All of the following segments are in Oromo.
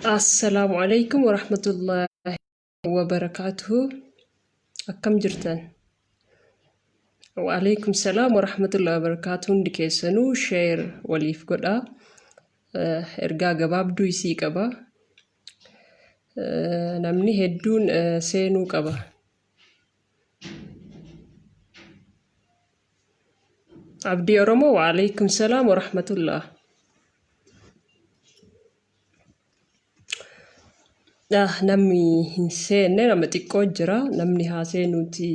السلام عليكم ورحمة الله وبركاته. أكم جرتان؟ وعليكم السلام ورحمة الله وبركاته. دكيسنو شير وليف قدا إرجع جباب دويسي كبا نمني هدون سينو كبا. عبدي أرمو وعليكم السلام ورحمة الله. namni hin seenne nama xiqqoo jira namni haa seenuuti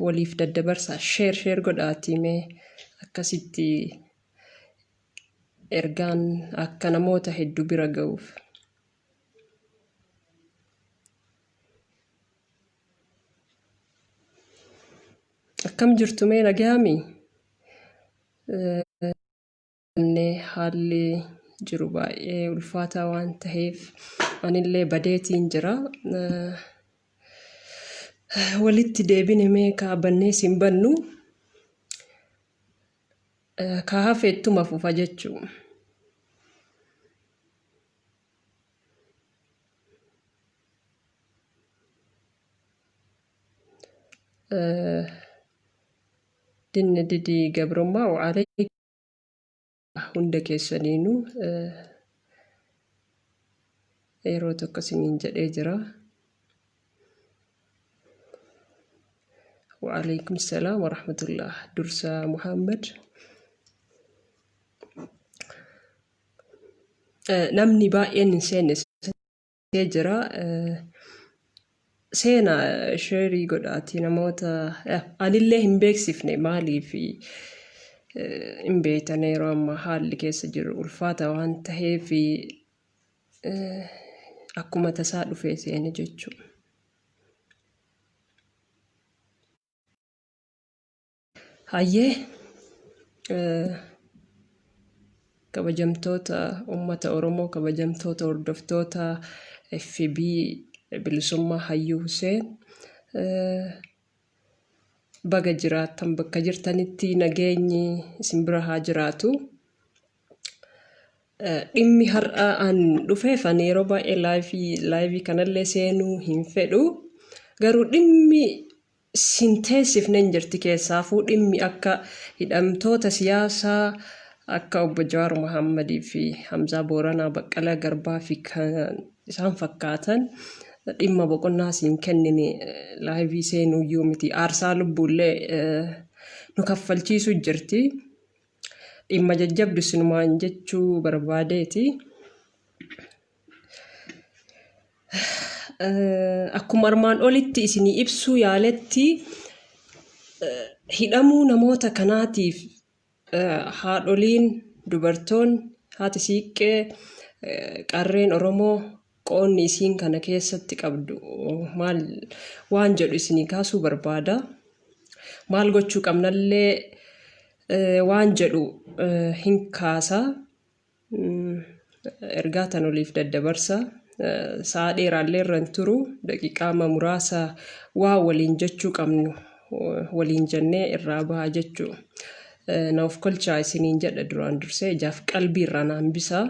waliif daddabarsa sheer godhaati mee akkasitti ergaan akka namoota hedduu bira ga'uuf. Akkam jirtu mee nagaami? Haalli jiru baay'ee ulfaataa waan ta'eef anillee badeetiin jira. Walitti deebine mee kaabannee simbannu kaa hafeettuma fufa jechuu. Dinni didii gabrummaa wa'aalee hunda keessaniinuu yeroo tokko siniin jedhee jira. وعليكم السلام ورحمة الله. درسا محمد namni baay'een hin seenne jira. Seena sheerii godhaati namoota anillee hin beeksifne maaliif hin beektan yeroo amma haalli keessa jiru ulfaata waan ta'eef akkuma tasaa dhufee seene jechuudha. Hayyee kabajamtoota uummata Oromoo, kabajamtoota hordoftoota FB bilisummaa Hayyuu Huseen baga jiraattan bakka jirtanitti nageenyi isin bira haa jiraatu. Dhimmi har'a an dhufeef ani yeroo baay'ee laayivii kanallee seenuu hin fedhu. Garuu dhimmi sinteesifne hin jirti keessaafuu dhimmi akka hidhamtoota siyaasaa akka obbo Jawaar Mohammadii fi Hamzaa Booranaa Baqqalaa Garbaa fi kan isaan fakkaatan dhimma boqonnaa siin kennine laayivii seenuu iyyuu miti. Aarsaa lubbuullee nu kaffalchiisu jirti. Dhimma jajjabdu sinumaan jechuu barbaadeeti. Akkuma armaan olitti isinii ibsuu yaaletti hidhamuu namoota kanaatiif haadholiin, dubartoonni, haati siiqqee, qarreen Oromoo qoonni isiin kana keessatti qabdu maal waan jedhu isinii kaasuu barbaada. Maal gochuu qabnallee waan jedhu hin kaasa. Ergaa tan oliif daddabarsa. Sa'a dheeraallee irra hin turu daqiiqaa muraasa waa waliin jechuu qabnu waliin jennee irraa bahaa jechuu. Na of kolchaa isiniin jedha duraan dursee ijaaf qalbii irraa naan bisaa.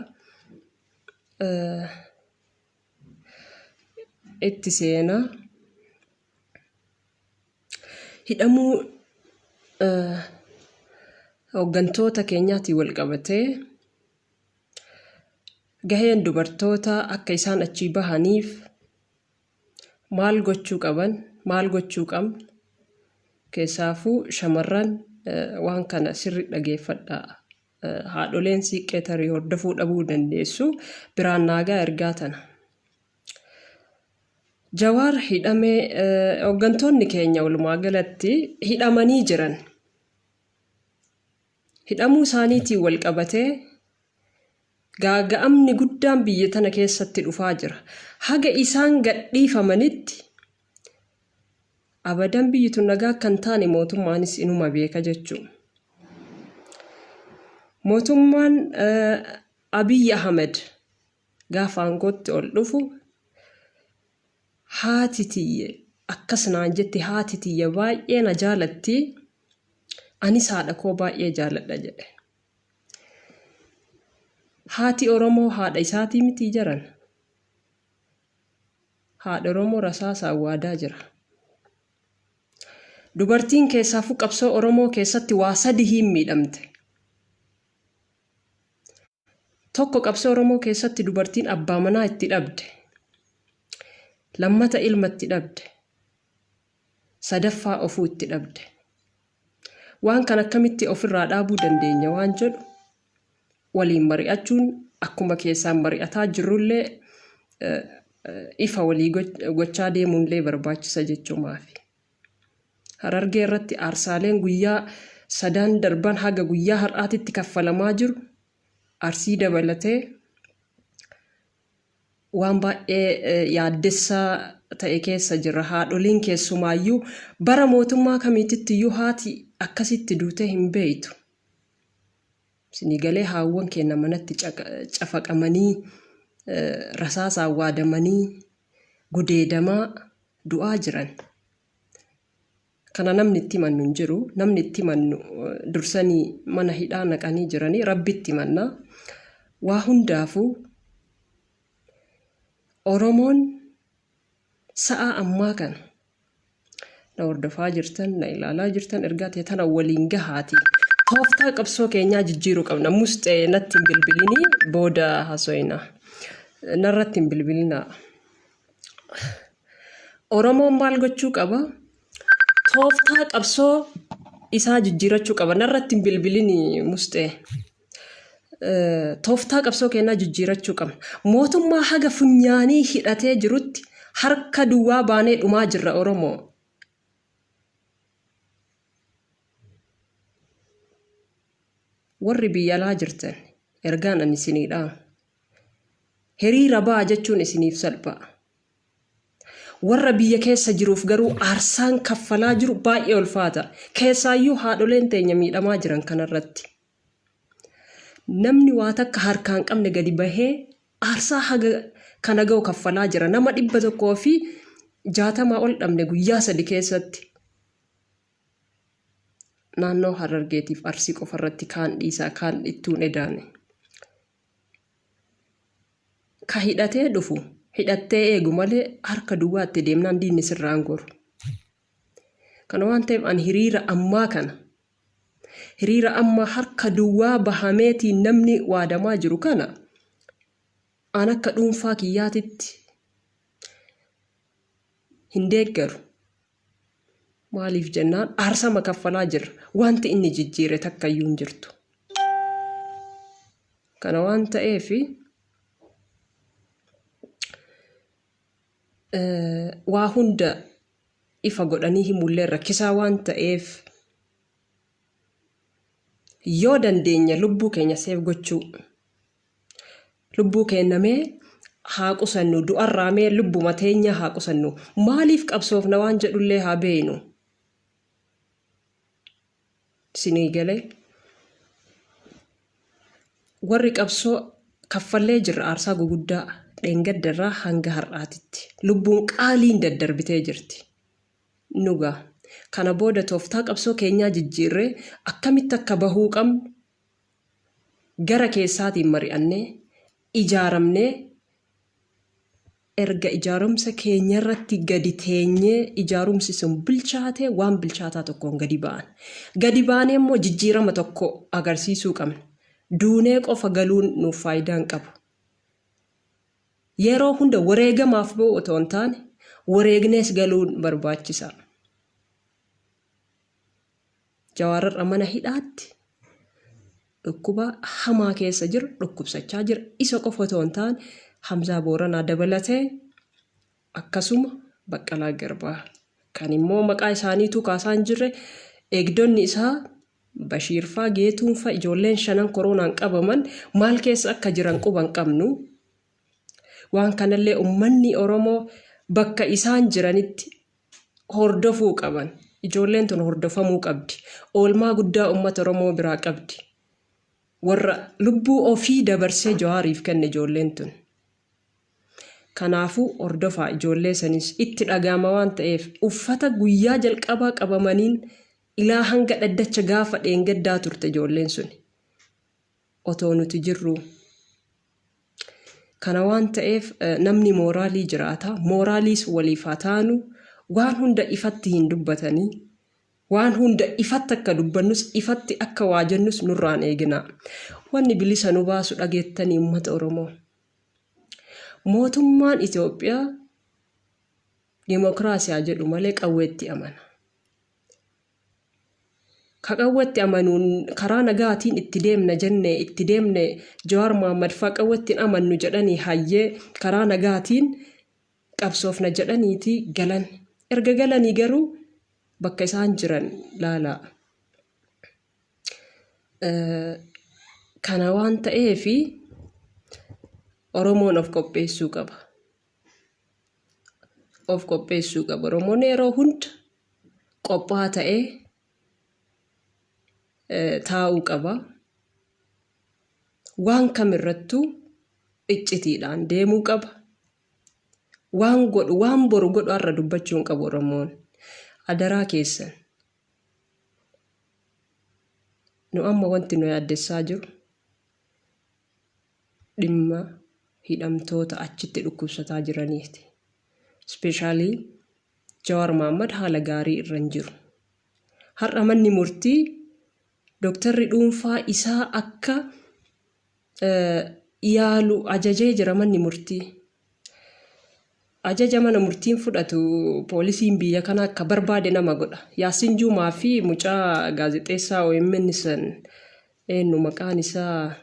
Itti seenaa hidhamuu hooggantoota keenyaatiin wal qabatee gaheen dubartoota akka isaan achii bahaniif maal gochuu qaban, maal gochuu qabna. Keessaafuu shamarran waan kana sirri dhageeffadhaa. Haadholeen siiqqee tarii hordofuu dhabuu dandeessu. Biraan naagaa ergaa tana. Jawaar hidhamee hooggantoonni keenya walumaa galatti hidhamanii jiran. Hidhamuu isaaniitiin wal qabatee gaaga'amni guddaan biyya tana keessatti dhufaa jira. Haga isaan gadhiifamanitti abadan biyyi tun nagaa kan taane mootummaanis inuma beeka jechuudha. Mootummaan Abiy Ahmed gaafa aangootti ol dhufu haati tiyye akkasnaan jetti haati tiyye baay'ee na jaalatti anis haadha koo baay'ee jaaladha jedhe. haati Oromoo haadha isaatii miti jiran. Haadha Oromoo rasaasaa waadaa jira. Dubartiin keessaafuu qabsoo Oromoo keessatti waa sadi hin miidhamte. Tokko qabsoo Oromoo keessatti dubartiin abbaa manaa itti dhabde. Lammata ilma itti dhabde. Sadaffaa ofuu itti dhabde. Waan kan akkamitti ofirraa dhaabuu dandeenya waan jedhu waliin mari'achuun akkuma keessaan mari'ataa jirrullee ifa walii gochaa deemuunlee barbaachisa jechuumaafi. Harargee irratti aarsaaleen guyyaa 3 darban haga guyyaa har'aatitti kaffalamaa jiru arsii dabalatee waan baay'ee yaaddessaa ta'e keessa jira. Haadholiin keessumaayyuu bara mootummaa kamiitittiyuu haati akkasitti duutee hin beeytu. Sinigalee haawwan kenna manatti cafaqamanii rasaasaan waadamanii gudeedamaa du'aa jiran. Kana namni itti himannu hin jiru. Namni itti himannu dursanii mana hidhaa naqanii jiranii rabbitti himannaa. Waa hundaafuu Oromoon sa'a ammaa kana na hordofaa jirtan, na ilaalaa jirtan ergaa ta'e tana waliin gahaati. Tooftaa qabsoo keenyaa jijjiiruu qabna. Mustee natti hin bilbilinii booda haasofna. Narratti hin bilbilinaa. Oromoon maal gochuu qaba? Tooftaa qabsoo isaa jijjiirachuu qaba. Narratti hin bilbilinii mustee. Tooftaa qabsoo keenyaa jijjiirachuu qabna. Mootummaa haga funyaanii hidhatee jirutti harka duwwaa baanee dhumaa jirra Oromoo. Warri biyya alaa jirtan ergaan ani isiniidha. Hiriira ba'aa jechuun isiniif salphaa. Warra biyya keessa jiruuf garuu aarsaan kaffalaa jiru baay'ee ulfaata. Keessaayyuu haadholeen teenya miidhamaa jiran kanarratti. Namni waa takka harkaan qabne gadi bahee aarsaa haga kana ga'u kaffalaa jira. Nama 160 ol dhabne guyyaa 3 keessatti. Naannoo Harargeetiif Arsii qofarratti kaan dhiisaa kaan ittuun edaane. Ka hidhatee dhufu hidhattee eegu malee harka duwwaatti deemnaan diinni sirraan goru. Kana waan ta'eef ani hiriira ammaa kana hiriira amma harka duwwaa bahameetiin namni waadamaa jiru kana an akka dhuunfaa kiyyaatitti hin deeggaru. Maaliif jennaan aarsama kaffalaa jirra. Wanti inni jijjiire takkayyuu hin jirtu. Kana waan ta'eef waa hunda ifa godhanii himullee rakkisaa waan ta'eef yoo dandeenya lubbuu keenya seef gochuu. Lubbuu kennamee haa qusannu du'arraamee lubbuma teenya haa qusannu. Maaliif qabsoofna waan jedhullee haa beeynu. Sinigalee warri qabsoo kaffallee jirra aarsaa guguddaa dheengaddarraa hanga har'aatitti. Lubbuun qaaliin daddarbitee jirti. Nugaa kana booda tooftaa qabsoo keenyaa jijjiirree akkamitti akka bahuu qabnu gara keessaatiin mari'annee ijaaramnee erga ijaarumsa keenyarratti gadi teenyee ijaarumsi sun bilchaatee waan bilchaataa tokkoon gadi ba'an. Gadi baanee immoo jijjiirama tokko agarsiisuu qabna. Duunee qofa galuun nuuf faayidaa hin qabu. Yeroo hunda wareegamaaf ba'u otoo hin taane wareegnees galuun barbaachisa. Jawaararra mana hidhaatti dhukkuba hamaa keessa jira, dhukkubsachaa jira. Isa qofa otoo hin taane Hamzaa Booranaa dabalatee akkasuma Baqqalaa Garbaa kan immoo maqaa isaaniitu kaasaa hin jirre eegdonni isaa Bashiirfaa Geetuunfaa ijoolleen 5 koronaan qabaman maal keessa akka jiran quban qabnu. Waan kanallee ummanni Oromoo bakka isaan jiranitti hordofuu qaban. Ijoolleen tun hordofamuu qabdi. Oolmaa guddaa ummata Oromoo biraa qabdi. Warra lubbuu ofii dabarsee Jawaariif kenne ijoolleen tun. Kanaafuu hordofaa ijoollee sanis itti dhagahama waan ta'eef uffata guyyaa jalqabaa qabamaniin ilaa hanga dhaddacha gaafa dheengaddaa turte ijoolleen sun. Otoo nuti jirru Kana waan ta'eef namni mooraalii jiraata. Mooraaliis waliif haa taanu. Waan hunda ifatti hin dubbatanii. Waan hunda ifatti akka dubbannus ifatti akka waa jennus nurraan eegina. Wanni bilisa nu baasu dhageettanii uummata Oromoo. Mootummaan Itoophiyaa dimokiraasiyaa jedhu malee qawweetti amana. Ka qawweetti amanuun karaa nagaatiin itti deemna jennee itti deemne Jawaar Mohammad faa qawweetti amannu jedhanii hayyee karaa nagaatiin qabsoofna jedhaniiti galan. Erga galanii garuu bakka isaan jiran laalaa. Kana waan ta'eefi Oromoon of qopheessuu qaba. Of qopheessuu qaba. Oromoon yeroo hunda qophaa ta'ee taa'uu qaba. Waan kamirrattuu iccitiidhaan deemuu qaba. Waan boru godhu har'a dubbachuun qabu Oromoon. Adaraa keessan. Nu amma wanti nu yaaddessaa jiru dhimma hidhamtoota achitti dhukkubsataa jiraniiti. Especially Jawaar Mohammad haala gaarii irra hin jiru. Har'a manni murtii doktarri dhuunfaa isaa akka yaalu ajajee jira manni murtii. Ajaja mana murtiin fudhatu poolisiin biyya kana akka barbaade nama godha. Yaasin Juumaa fi mucaa gaazexeessaa OMN san eenyu maqaan isaa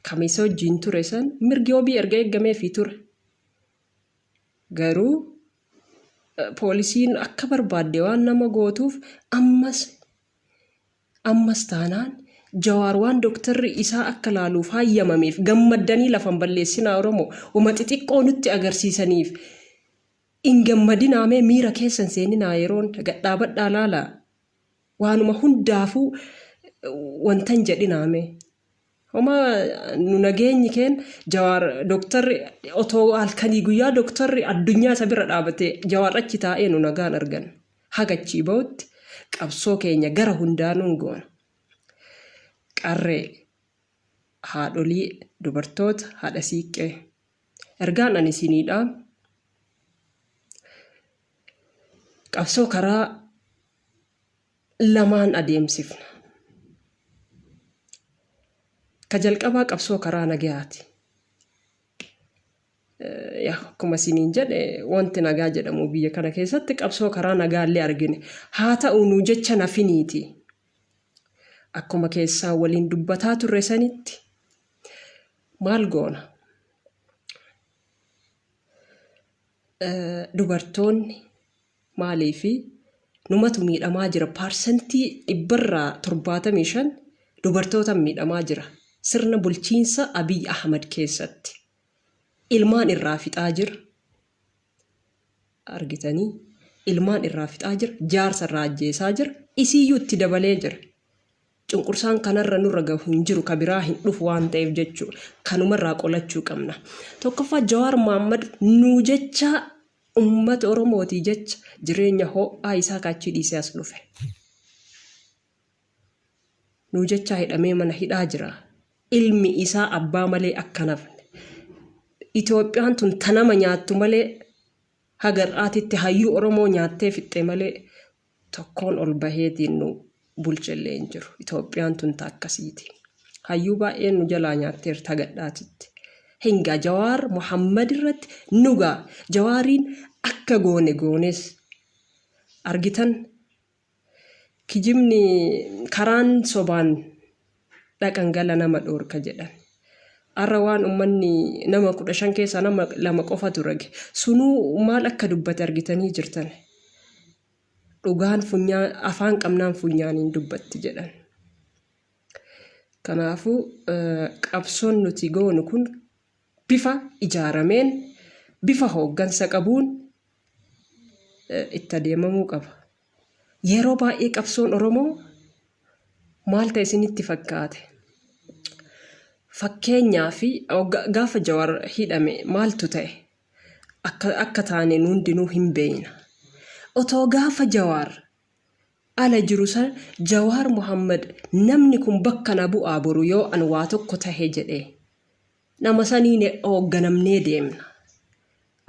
Kamiisa wajjin ture san mirgi obii erga eeggamee fi ture. Garuu poolisiin akka barbaade waan nama gootuuf ammas taanaan Jawaar waan doktarri isaa akka laaluuf hayyamameef gammaddanii lafan balleessinaa Oromoo uma xixiqqoo nutti agarsiisaniif in gammadinaamee miira keessan seeninaa yeroon gadhaabadhaa laalaa waanuma hundaafuu wantan jedhinaamee. Homa nu nageenyi keen Jawaar doktarri otoo halkanii guyyaa doktarri addunyaa isa bira dhaabate Jawaar achi taa'ee nu nagaan argan. Hagachii ba'utti qabsoo keenya gara hundaanuun goona. Qarree haadholii dubartoota haadha siiqqee ergaan ani isiniidha. Qabsoo karaa lamaan adeemsifna. Ka jalqabaa qabsoo karaa nagayaati. Akkuma isiniin jedhe wanti nagaa jedhamu biyya kana keessatti qabsoo karaa nagaallee argine. Haa ta'u nu jecha nafiniiti. Akkuma keessaa waliin dubbataa turre sanitti maal goona? Dubartoonni maalii fi numatu miidhamaa jira. Parsantii 75% dubartoota miidhamaa jira. Sirna bulchiinsa Abiy Ahmad keessatti. Ilmaan irraa fixaa jira. Argitanii? Ilmaan irraa fixaa jira. Jaarsa irraa ajjeesaa jira. Isiyyuu itti dabalee jira. Cunqursaan kanarra nurra gahu hin jiru ka biraa hin dhufu waan ta'eef jechuudha. Kanumarraa qolachuu qabna. Tokkoffaa Jawaar Mohammad nu jecha uummata Oromootii jecha jireenya ho'aa isaa kaachii dhiisee as dhufe. Nu jecha hidhamee mana hidhaa jira. Ilmi isaa abbaa malee akka nafne. Itoophiyaan tun tanama nyaattu malee hagar'aatitti hayyuu Oromoo nyaattee fixxee malee tokkoon ol baheetiin nu bulchellee hin jiru. Itoophiyaan tun akkasiiti. Hayyuu baay'een nu jalaa nyaatteerti hagadhaatitti. Hinga Jawaar Mohammad irratti nugaa Jawaariin akka goones argitan kijibni karaan sobaan dhaqan gala nama dhoorka jedhan. Arra waan ummanni nama 15 keessaa nama 2 qofa turage. Sunuu maal akka dubbate argitanii jirtan. Dhugaan afaan qabnaan funyaaniin dubbatti jedhan. Kanaafuu qabsoon nuti goonu kun bifa ijaarameen bifa hooggansa qabuun itti adeemamuu qaba. Yeroo baay'ee qabsoon Oromoo maal ta'e isinitti fakkaate? Fakkeenyaa fi gaafa Jawaar hidhame maaltu ta'e? Akka taane hundinuu hin beekna. Otoo gaafa Jawaar ala jiru san Jawaar Mohammad namni kun bakka na bu'aa boru yoo an waa tokko tahe jedhee nama saniin hoogganamnee deemna.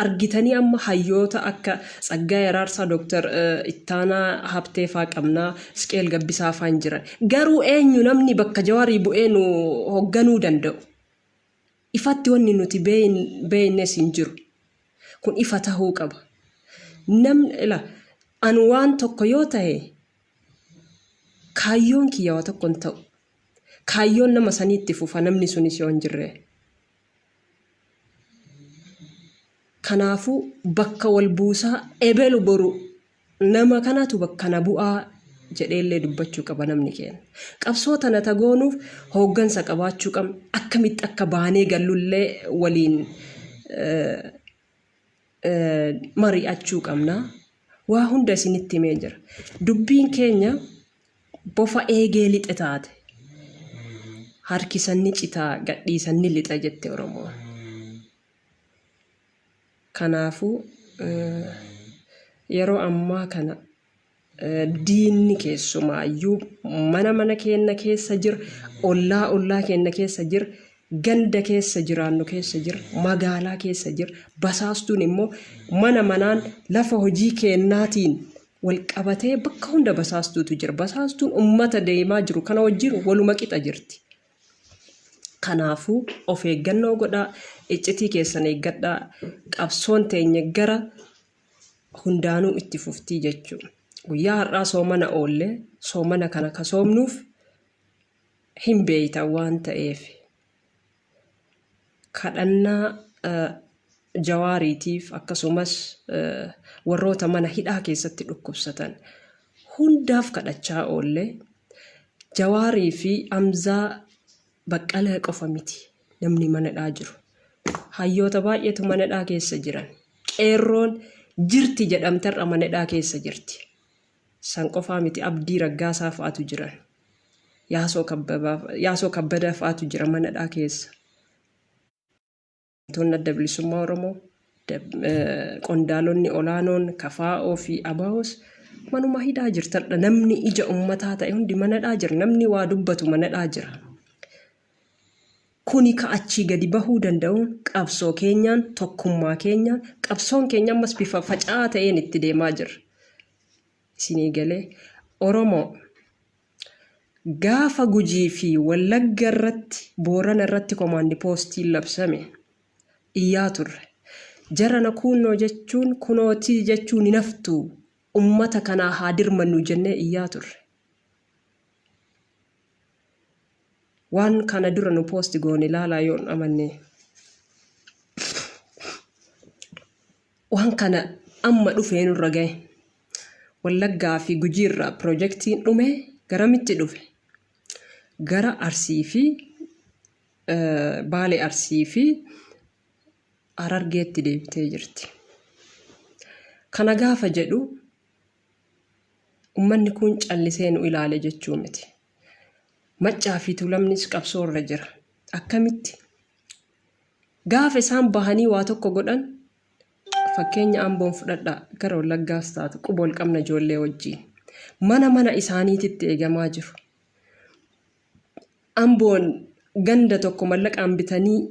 Argitanii amma hayyoota akka Tsaggaayee Araarsaa Dr. Ittaanaa Habteefaa qabnaa Isqeel Gabbisaa faan jiran. Garuu eenyu namni bakka Jawaarii bu'ee nu hoogganuu danda'u? Ifatti wanni nuti beeynes hin jiru. Kun ifa tahuu qaba. An waan tokko yoo ta'e kaayyoon kiyya waa tokko hin ta'u. Kaayyoon nama saniitti fufa namni sunis yoo hin jirre. Kanaafuu bakka wal buusaa ebelu boru nama kanatu bakka na bu'aa jedheellee dubbachuu qaba namni keenya. Qabsoo tana tagoonuuf hooggansa qabaachuu qabna. Akkamitti akka baanee gallullee waliin mari'achuu qabna. Waa hunda isinitti himee jira. Dubbiin keenya bofa eegee lixe taate. Harkisanni citaa gadhiisanni lixa jette Oromoon. Kanaafuu yeroo ammaa kana diinni keessumaayyuu mana keenya keessa jira, ollaa keenya keessa jira, ganda keessa jiraannu keessa jira, magaalaa keessa jira. Basaastuun immoo manaan lafa hojii kennaatiin wal qabatee bakka hunda basaastuutu jira. Basaastuun uummata deemaa jiru kana wajjin waluma qixa jirti. Kanaafuu of eeggannoo godhaa, iccitii keessan eeggadhaa, qabsoon teenya gara hundaanuu itti fuftii jechuudha. Guyyaa har'aa soomana oollee soomana kana kasoomnuuf hin beeytan waan ta'eef kadhannaa Jawaariitiif akkasumas warroota mana hidhaa keessatti dhukkubsatan hundaaf kadhachaa oollee Jawaarii fi Amzaa Baqqalee qofa miti namni manadhaa jiru. Hayyoota baay'eetu manadhaa keessa jiran. Qeerroon jirti jedhamtarra manadhaa keessa jirti. San qofaa miti Abdii Raggaasaa fa'aatu jiran. Yaasoo Kabbadaa fa'aatu jira manadhaa keessa. Wantoonni adda bilisummaa Oromoo, qondaalonni olaanoon Kafaa'oo fi Abaawos manuma hidhaa jirtadha. Namni ija ummataa ta'e hundi manadhaa jira. Namni waa dubbatu manadhaa jira. Kuni ka'achii gadi bahuu danda'uun qabsoo keenyaan, tokkummaa keenyaan, qabsoon keenya ammas bifa faca'aa ta'een itti deemaa jira. Isinii galee Oromoo gaafa Gujii fi Wallagga irratti, Boorana irratti komaandi poostiin labsame iyyaa turre. Jarana kunnoo jechuun kunootii jechuun hin haftu ummata kanaa haa dirmannu jennee iyyaa turre. Waan kana dura nu poosti goone ilaalaa yoon amanne. Waan kana amma dhufee nurra gahe. Wallaggaa fi Gujii irraa piroojeektiin dhume garamitti dhufe? Gara Arsii fi Baalee Arsii fi Harargeetti deebitee jirti. Kana gaafa jedhu ummanni kun callisee nu ilaale jechuu miti. Maccaa fi Tuulamnis qabsoo irra jira. Akkamitti? Gaafa isaan bahanii waa tokko godhan fakkeenya Amboon fudhadhaa gara Wallaggaas taatu quba ol qabna ijoollee wajjin. Mana isaaniititti eegamaa jiru. Amboon ganda tokko mallaqaan bitanii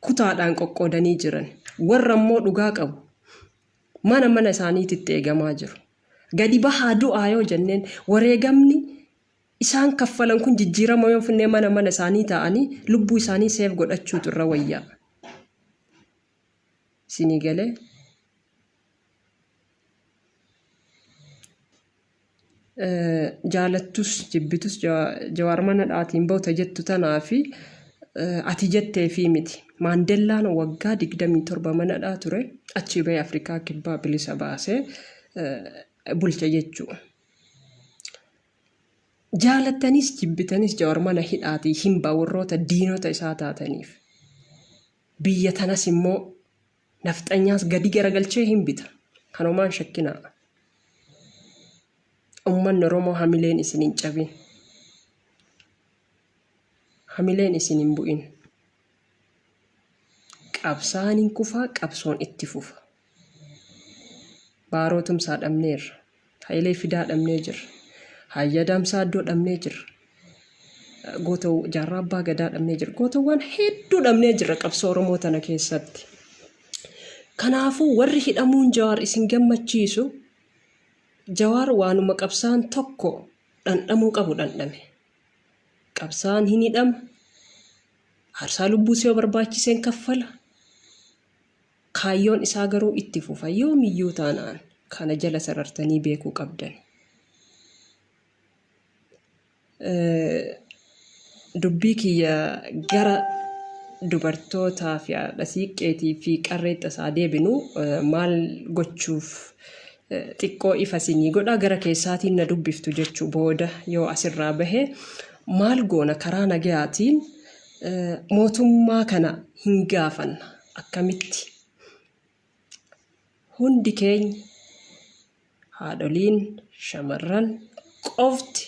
kutaadhaan qoqqoodanii jiran. Warra immoo dhugaa qabu. Mana isaaniititti eegamaa jiru. Gadi bahaa du'aa yoo jenneen wareegamni isaan kaffalan kun jijjiirama yoo finnee mana isaanii ta'anii lubbuu isaanii seef godhachuutu irra wayyaa. Isinii galee jaalattus jibbitus Jawaar manadhaatiin ba'uta jettu tanaa fi ati jettee fi miti. Maandellaan waggaa 27 manadhaa ture achi ba'ee Afrikaa kibbaa bilisa baasee bulcha jechuudha. Jaalattanis jibbitanis Jawaar mana hidhaatii hin warroota diinota isaa taataniif. Biyya tanas immoo nafxanyaas gadi garagalchee hin bita. Kanumaan shakkinaa. Ummanni Oromoo hamileen isin hin cabin. Hamileen isin hin bu'in. Qabsaan hin kufaa, qabsoon itti fufa. Baaroo Tumsaa dhabneerra. Hayilee Fidaa dhabnee jirra. Hayya Damsaa Addoo dhabnee jirra. goota jaarraa abbaa gadaa dhabnee jira. Gootawwan hedduu dhabnee jira qabsoo Oromoo tana keessatti. Kanaafuu warri hidhamuun Jawaar isin gammachiisu Jawaar waanuma qabsaan tokko dhandhamuu qabu dhandhame. Qabsaan hin hidhama. Aarsaa lubbuu yoo barbaachiseen kaffala. Kaayyoon isaa garuu itti fufa yoomiyyuu taanaan kana jala sarartanii beekuu qabdan. Dubbii kiyya gara dubartootaa fi haadha siiqqeetii fi qarreetta isaa deebinu maal gochuuf xiqqoo ifa sinii godha gara keessaatiin na dubbiftu jechuu booda yoo asirraa bahe maal goona karaa nagayaatiin mootummaa kana hin gaafanna akkamitti hundi keenya haadholiin shamarran qofti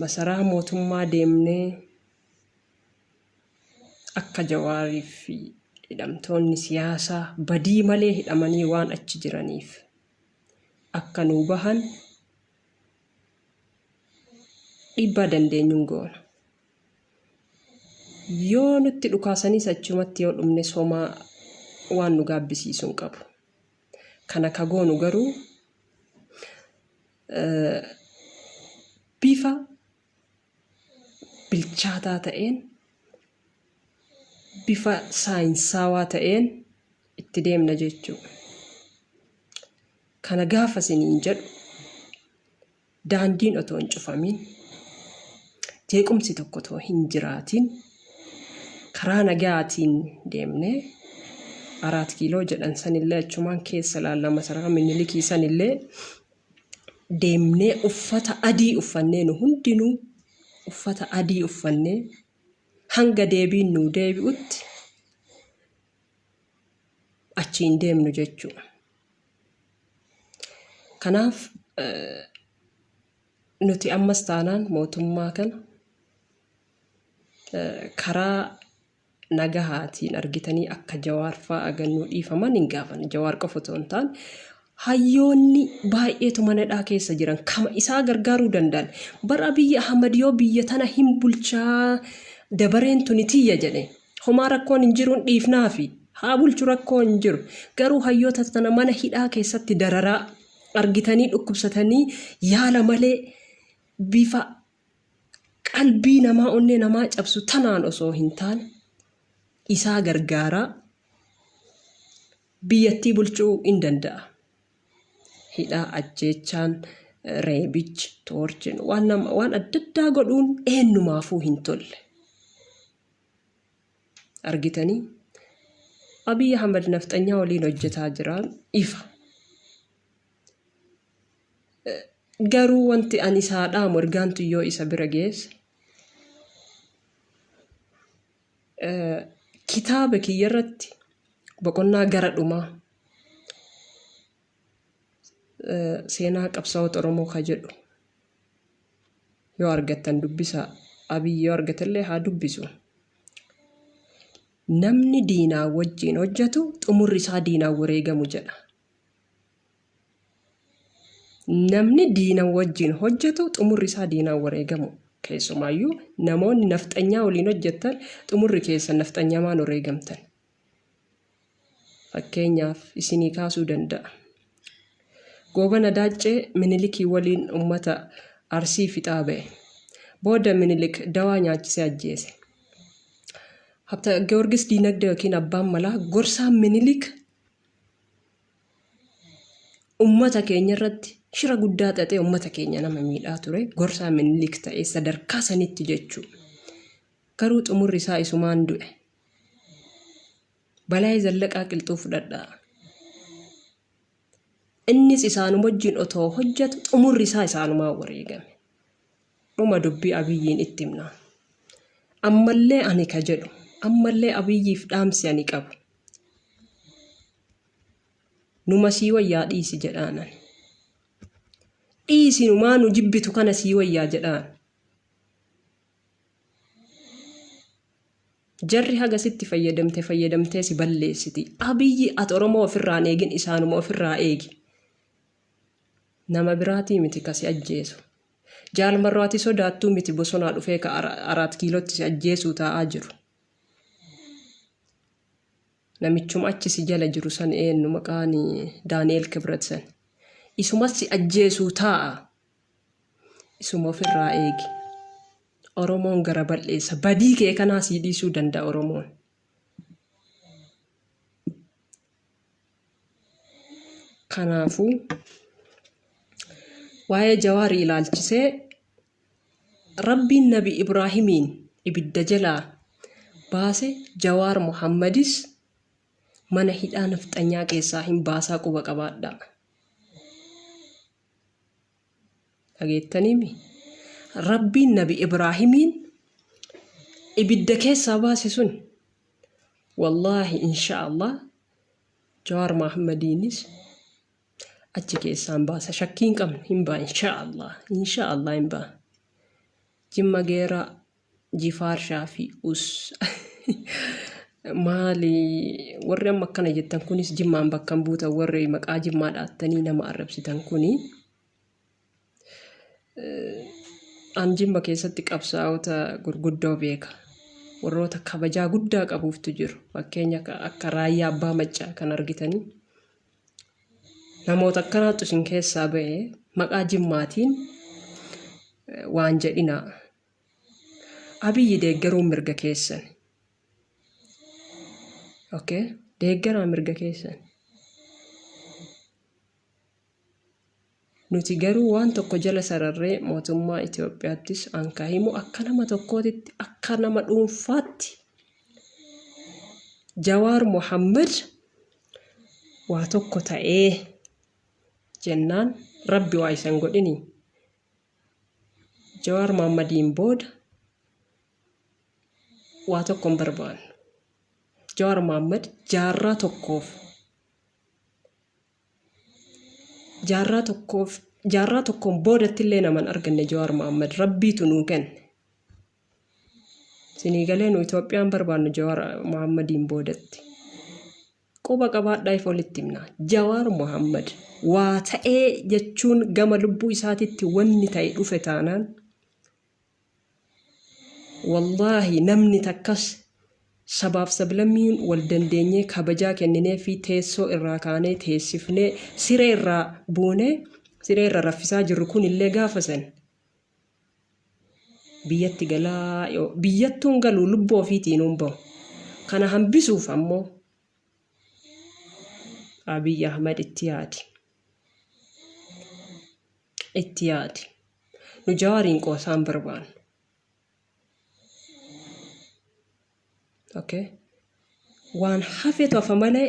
masaraa mootummaa deemnee akka Jawaarii fi hidhamtoonni siyaasaa badii malee hidhamanii waan achi jiraniif akka nuu bahan dhiibbaa dandeenyuun goona. Yoo nutti dhukaasanii achumatti yoo dhumne somaa waan nu gaabbisiisuun qabu. Kana ka goonu garuu bifa bilchaataa ta'een bifa saayinsaawaa ta'een itti deemna jechuudha. Kana gaafa isiniin jedhu daandiin otoo hin cufamin jeequmsi tokko otoo hin jiraatin karaa nagaatiin deemnee 4 kiiloo jedhan sanillee achumaan keessa laallama masaraa Minilikii sanillee deemnee uffata adii uffannee nu hundinuu uffata adii uffannee hanga deebiin nu deebi'utti achiin deemnu jechuudha. Kanaaf nuti ammas taanaan mootummaa kana karaa nagahaatiin argitanii akka Jawaar fa'aa agannuu dhiifaman hin gaafan. Jawaar qofa otoo hin taane hayyoonni baay'eetu manadhaa keessa jiran kama isaa gargaaruu danda'an. Bara Abiyyi Ahmad yoo biyya tana hin bulchaa dabareen tuni tiyya jedhe homaa rakkoon hin jiruun dhiifnaafi haa bulchu rakkoo hin jiru. Garuu hayyoota tana mana hidhaa keessatti dararaa argitanii dhukkubsatanii yaala malee bifa qalbii namaa onnee namaa cabsu tanaan osoo hin taane isaa gargaaraa biyyattii bulchuu hin danda'a. Hidhaa ajjeechaan reebichi toorchin waan adda addaa godhuun eenyumaafuu hin tolle. Argitanii Abiyyi Ahmad nafxanyaa waliin hojjetaa jiran ifa. Garuu wanti ani isaadhaa morgaantu yoo isa bira geesse kitaaba kiyyarratti boqonnaa gara dhumaa seenaa qabsaa'ota Oromoo ka jedhu yoo argattan dubbisa. Abiyyi yoo argatellee haa dubbisu. Namni diinaa wajjin hojjetu xumurri isaa diinaa wareegamu jedha. Namni diina wajjin hojjetu xumurri isaa diinaa wareegamu. Keessumaayyuu namoonni nafxanyaa waliin hojjetan xumurri keessa nafxanyamaan wareegamtan. Fakkeenyaaf isinii kaasuu danda'a. Goobana Daaccee Minilikii waliin uummata Arsii fixaa ba'e. Booda Minilik dawaa nyaachisee ajjeese. Habta Giyoorgis Diinagdee yookiin abbaan malaa gorsaan Minilik uummata keenya irratti shira guddaa xaxee uummata keenya nama miidhaa ture. Gorsaan Minilik ta'ee sadarkaa sanitti jechuudha. Garuu xumurri isaa isumaan du'e. Balaa Zallaqaa qilxuu fudhadhaa. Innis isaanuma wajjin otoo hojjetu xumurri isaa isaanumaan wareegame. Dhuma dubbii Abiyyiin itti himna. Ammallee ani ka jedhu ammallee Abiyyiif dhaamsi ani qabu. Numa sii wayyaa dhiisi jedhaanan. Dhiisi numaa nu jibbitu kana sii wayyaa jedhaan. Jarri haga sitti fayyadamtee si balleessiti. Abiyyi ati Oromoo ofirraan eegin isaanuma ofirraa eegi. Nama biraatii miti kasi ajjeesu. Jaal marraati sodaattuu miti bosonaa dhufee ka 4 kiilootti si ajjeesuu taa'aa jiru. Namichuma achi si jala jiru san eenyu maqaan Daani'el Kibret san. Isumas si ajjeesuu taa'a. Isuma ofirraa eegi. Oromoon gara bal'eessa. Badii kee kanaa sii dhiisuu danda'a Oromoon. Kanaafuu waa'ee Jawaarii ilaalchisee Rabbiin Nabi Ibraahimiin ibidda jalaa baase Jawaar Muhammadis mana hidhaa nafxanyaa keessaa hin baasaa quba qabaadha. Dhageettaniimi Rabbiin Nabi Ibraahimiin ibidda keessaa baase sun wallaahi inshaallah Jawaar Muhammadiinis achi keessaan baasa shakkiin qabna hin baa inshaallah hin baa. Jimma geera Jifaar Shaafi us maali warri amma akkana jettan kunis Jimmaan bakkan buuta warri maqaa Jimmaa dhaattanii nama arrabsitan kuni an Jimma keessatti qabsaa'ota gurguddoo beeka. Warroota kabajaa guddaa qabuuftu jiru. Fakkeenya akka Raayyaa Abbaa Maccaa kan argitanii. Namoota akkanaatu isin keessaa ba'ee maqaa Jimmaatiin waan jedhinaa. Abiyyi deeggaruun mirga keessan. Okay? Deeggaraa mirga keessan. Nuti garuu waan tokko jala sararree mootummaa Itoophiyaattis anka himu akka nama tokkootitti akka nama dhuunfaatti Jawaar Muhammad waa tokko ta'ee jennaan Rabbi waa isan godhini. Jawaar Muhammadiin booda waa tokko hin barbaannu. Jawaar Muhammad jaarraa tokkoon boodatti illee naman arganne Jawaar Muhammad Rabbiitu nuu kenne. Sinii galee nu Itoophiyaan barbaannu Jawaar Muhammadiin boodatti. Quba qabaadhaa if olitti himna. Jawaar Muhammad waa ta'ee jechuun gama lubbuu isaatitti wanni ta'e dhufe taanaan wallaahi namni takkas sabaaf sablammiin wal dandeenyee kabajaa kenninee fi teessoo irraa kaanee teessifnee siree irraa buunee siree irra raffisaa jirru kun illee gaafasan biyyatti galaa biyyattuun galuu lubbuu ofiitiin hunba'u. Kana hambisuuf ammoo Abiy Ahmed itti yaadi. Nu Jawaariin qoosaan barbaannu. Okay? Waan hafeetu hafa malee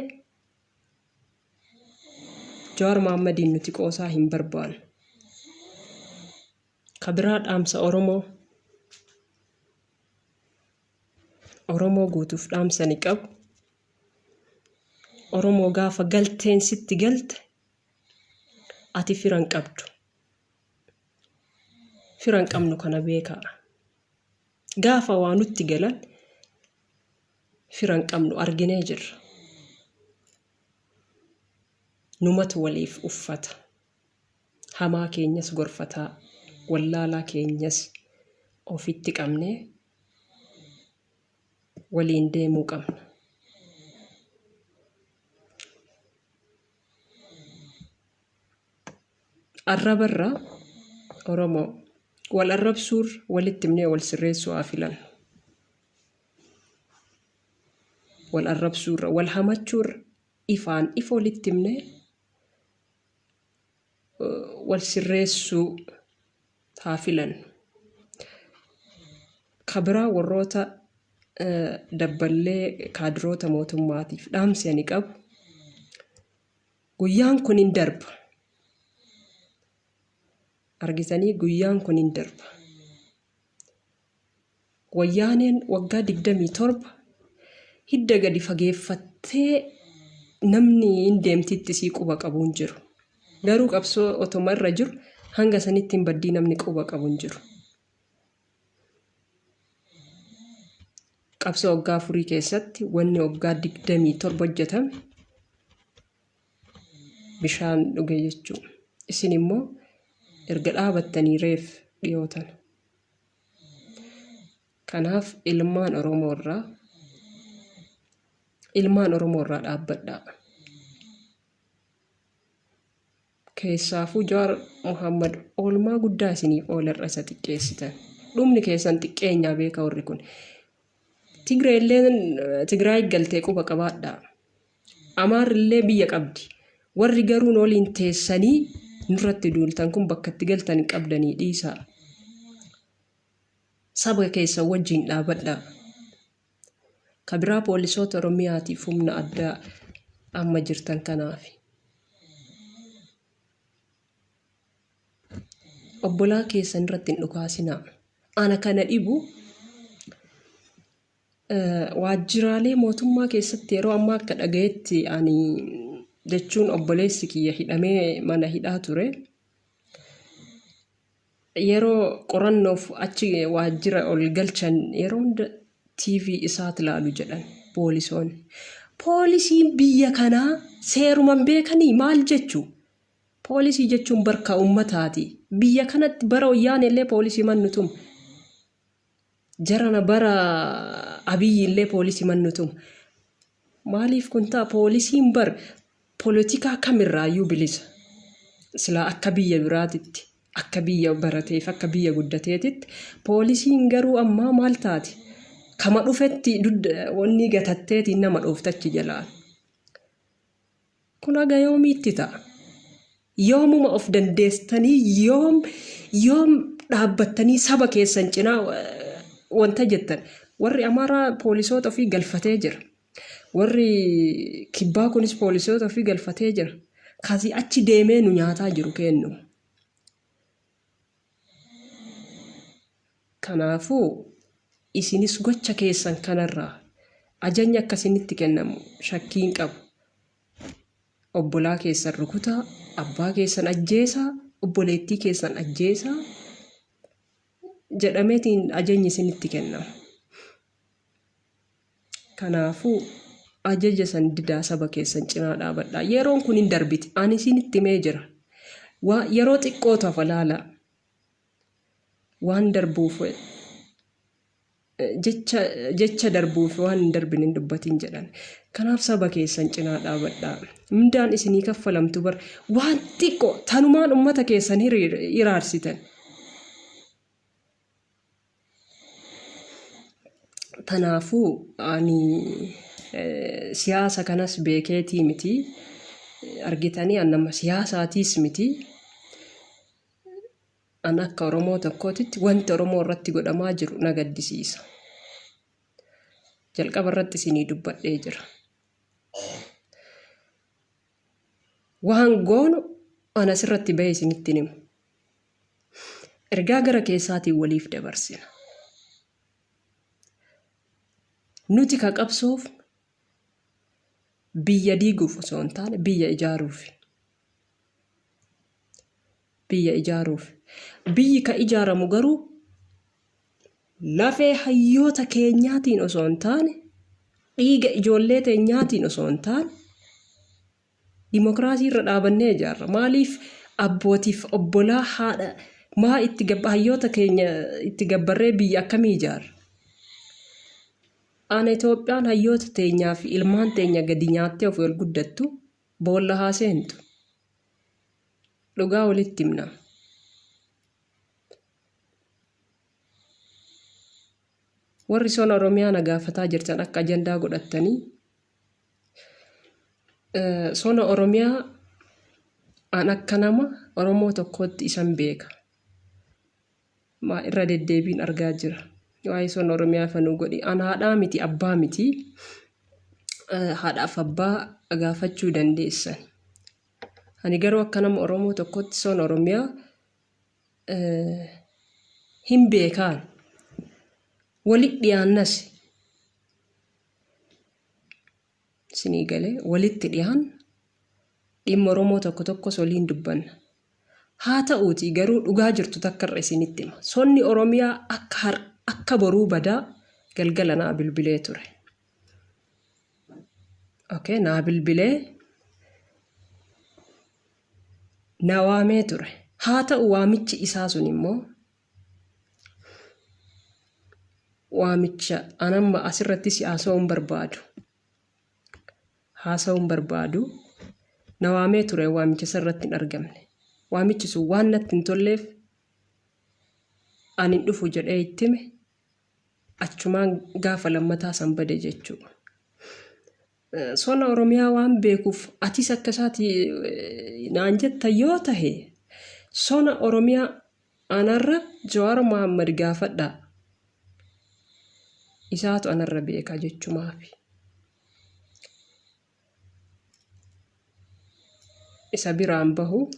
Jawaar Muhammadiin nuti qoosaa hin barbaannu. Kabiraa dhaamsa Oromoo guutuuf dhaamsa ni qabu. Oromoo gaafa galteen sitti galte ati firan qabdu. Firan qabnu kana beekaa. Gaafa waa nutti galan firan qabnu arginee jirra. Numatu waliif uffata. Hamaa keenyas gorfataa, wallaalaa keenyas ofitti qabnee waliin deemuu qabna. Arrabarra Oromoo wal arrabsuur walitti himnee wal sirreessuu haa filan. Wal arrabsuurra wal hamachuur ifaan ifa walitti himnee wal sirreessuu haa filan. Kabiraa warroota dabballee kaadiroota mootummaatiif dhaamsi ani qabu. Guyyaan kun hin darba. Argitanii guyyaan kun hin darba. Wayyaaneen waggaa 27 hidda gadi fageeffattee namni hin deemtitti sii quba qabuun jiru. Garuu qabsoo otoma irra jiru hanga sanitti hin baddii namni quba qabuun jiru. Qabsoo waggaa 4 keessatti wanni waggaa 27 hojjetame bishaan dhuge jechuudha. Isin immoo erga dhaabattanii reef dhiyootan. Kanaaf ilmaan Oromoo irraa dhaabbadhaa. Keessaafuu Jawaar Muhammad oolmaa guddaa isiniif oolarra isa xiqqeessitan. Dhumni keessan xiqqeenyaa beeka warri kun. Tigraay galtee quba qabaadhaa. Amaarrillee biyya qabdi. Warri garuu waliin teessanii nurratti duultan kun bakka itti galtan qabdanii dhiisaa. Saba keessan wajjin dhaabadhaa. Kabiraa poolisoota Oromiyaatiif humna addaa amma jirtan kanaaf. Obbolaa keessan irratti hin dhukaasinaa. Ana kana dhibu waajjiraalee mootummaa keessatti yeroo ammaa akka dhagayetti ani jechuun obboleessi kiyya hidhamee mana hidhaa ture. Yeroo qorannoof achi waajjira ol galchan yeroo hunda TV isaat ilaalu jedhan poolisoonni. Poolisiin biyya kanaa seeruman beekanii maal jechuu? Poolisii jechuun barka ummataati. Biyya kanatti bara Wayyaanee illee poolisii mannutum. Jarana bara Abiyyi illee poolisii mannutum. Maaliif kun ta'a? Poolisiin poolitikaa kamirraayyuu bilisa. Silaa akka biyya biraatitti, akka biyya barateef, akka biyya guddateetitti poolisiin garuu ammaa maal taati? Kama dhufetti wanni gatatteetiin nama dhooftachi jalaan. Kun haga yoomiitti ta'a? Yoomuma of dandeestanii yoom dhaabbattanii saba keessan cinaa wanta jettan. Warri Amaaraa poolisoota ofii galfatee jira. Warri Kibbaa kunis poolisoota ofii galfatee jira. Kaasii achi deemee nu nyaataa jiru kennu. Kanaafuu isinis gocha keessan kanarraa ajajni akkasinitti kennamu shakkiin qabu. Obbolaa keessan rukutaa, abbaa keessan ajjeesaa, obboleettii keessan ajjeesaa jedhameetiin ajajni isinitti kennamu. Kanaafuu ajaja san didaa saba keessan cinaa dhaabadhaa. Yeroon kun hin darbiti. Ani isinitti himee jira. Yeroo xiqqootu hafa laalaa. Waan darbuuf jecha darbuuf waan hin darbin hin dubbatin jedhan. Kanaaf saba keessan cinaa dhaabadhaa. Mindaan isinii kaffalamtu waan xiqqoo tanumaan ummata keessan hiraarsitan. Tanaafuu ani siyaasa kanas beekeetii miti. Argitanii annama siyaasaatiis miti. An akka Oromoo tokkootitti wanti Oromoo irratti godhamaa jiru na gaddisiisa. Jalqaba irratti isinii dubbadhee jira. Waan goonu anas irratti bahee isinitti himu. Ergaa gara keessaatiin waliif dabarsina. Nuti ka qabsoof biyya diiguuf osoo hin taane biyya ijaaruuf. Biyyi ka ijaaramu garuu lafee hayyoota keenyaatiin osoo hin taane dhiiga ijoollee teenyaatiin osoo hin taane dimokiraasii irra dhaabannee ijaarra. Maaliif abbootiif obbolaa haadha hayyoota keenya itti gabbarree biyya akkamii ijaarra? Ana Itoophiyaan hayyoota teenyaa fi ilmaan teenya gadi nyaattee of wal guddattu boolla haa seentu. Dhugaa walitti himna. Warri sona Oromiyaa na gaafataa jirtan akka ajandaa godhattanii sona Oromiyaa an akka nama Oromoo tokkootti isan beeka. Irra deddeebiin argaa jira. Waa'ee sona Oromiyaa fanuu godhi. An haadhaa miti abbaa miti. Haadhaaf abbaa gaafachuu dandeessan. Ani garuu akka nama Oromoo tokkootti sona Oromiyaa hin beekaan. Walitti dhiyaannas sinii galee walitti dhiyaan dhimma Oromoo tokkos waliin dubbanna. Haa ta'uutii garuu dhugaa jirtu takka irra isinitti hima. Sonni Oromiyaa akka boruu badaa galgala naa bilbilee ture. Naa bilbilee na waamee ture. Haa ta'u waamichi isaa sun immoo waamicha anamma asirratti si haasa'uun barbaadu na waamee ture waamicha sirratti hin argamne waamichi sun waan natti hin tolleef ani dhufu jedhee ittime achumaan gaafa lammataa san bade jechuudha. Sona Oromiyaa waan beekuuf atis akka isaati naan jetta yoo tahe sona Oromiyaa anarra Jawaar Mohaammed gaafadha isaatu anarra beeka jechumaafi. Isa biraan bahu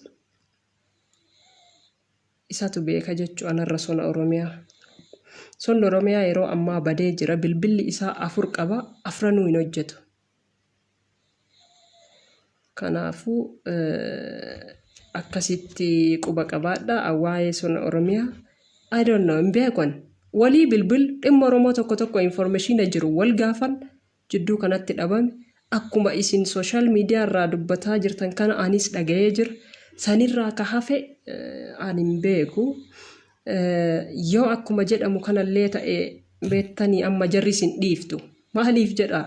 isatu beeka jechuu anarra sona Oromiyaa. Sonni Oromiyaa yeroo ammaa badee jira bilbilli isaa 4 qaba 4 hin hojjetu. Kanaafuu akkasitti quba qabaadha waa'ee sona Oromiyaa. I don't know beekon walii bilbil dhimma Oromoo tokko information jiru wal gaafan jidduu kanatti dhabame akkuma isin social media irraa dubbataa jirtan kana anis dhaga'ee jira sanirraa ka hafe ani beeku yoo akkuma jedhamu kanallee ta'e beettanii amma jarrisin dhiiftu maaliif jedha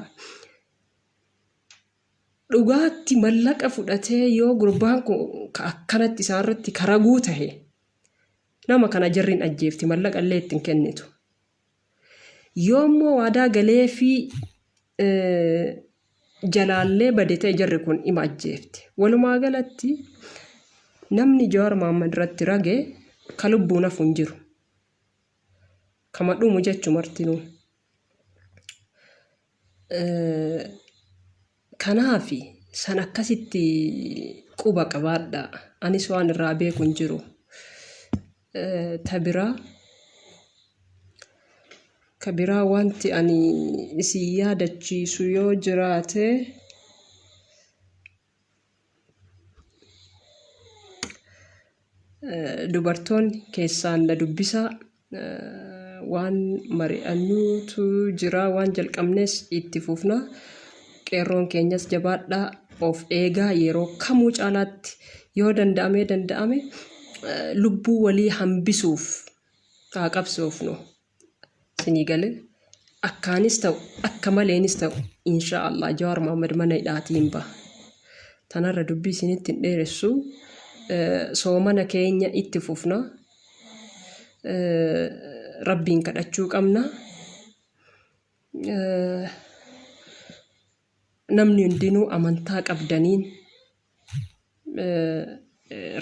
dhugaatti mallaqa fudhatee yoo gurbaan kun akkanatti isaarratti karaguu tahe nama kana jarrin ajjeefti mallaqa illee ittiin kennitu yoommoo waadaa galee fi jalaallee badetee jarri kun ima ajjeefti walumaa galatti namni Jawaar Mohaammed irratti rage ka lubbuun hafu hin jiru kama dhumu jechuu martinuu kanaafi san akkasitti quba qabaadha anis waan irraa beeku hin jiru. Kabiraa wanti ani isi yaadachiisu yoo jiraate dubartoonni keessaan na dubbisa waan mari'annuutu jira waan jalqabnes itti fufna qeerroon keenyas jabaadhaa of eegaa yeroo kamuu caalaatti yoo danda'ame lubbuu walii hambisuuf qaaqabsoofnu sinii gale akkaanis ta'u akka maleenis ta'u inshaallah Jawaar Mohaammed mana hidhaatiin ba'a tanarra dubbii isinitti hin dheeressu soomana keenya itti fufna rabbiin kadhachuu qabna namni hundinuu amantaa qabdaniin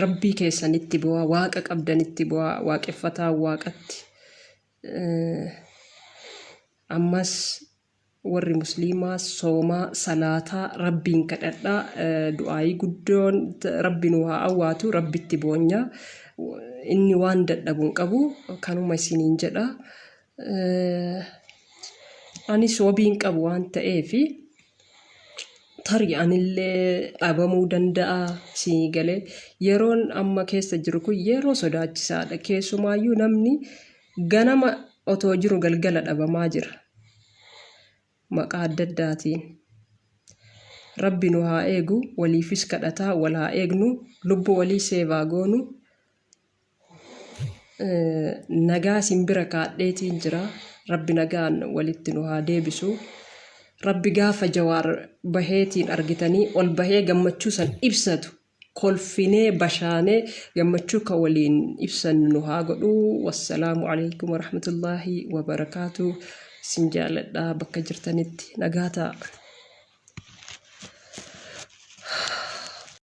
rabbii keessanitti bu'aa waaqa qabdanitti bu'aa waaqeffataa waaqatti ammas warri musliimaa soomaa salaataa rabbiin kadhadhaa du'aayii guddoon rabbiin waa awwaatu rabbitti boonya inni waan dadhabuun qabu kanuma isiniin jedha anis wabiin qabu waan ta'eefi tarii anillee dhabamuu danda'a sinii galee yeroon amma keessa jiru kun yeroo sodaachisaadha keessumaayyuu namni ganama otoo jiru galgala dhabamaa jira maqaa adda addaatiin rabbi nu haa eegu waliifis kadhataa wal haa eegnu lubbuu walii seevaa goonu nagaa simbira kaadheetiin jira rabbi nagaan walitti nu haa deebisu rabbi gaafa Jawaar baheetiin argitanii ol bahee gammachuu san ibsatu kolfinee bashaanee gammachuu ka waliin ibsan nu haa godhu wassalaamu alaykum warahmatullaahi wabarakaatuh sin jaaladhaa bakka jirtanitti nagaa ta'a.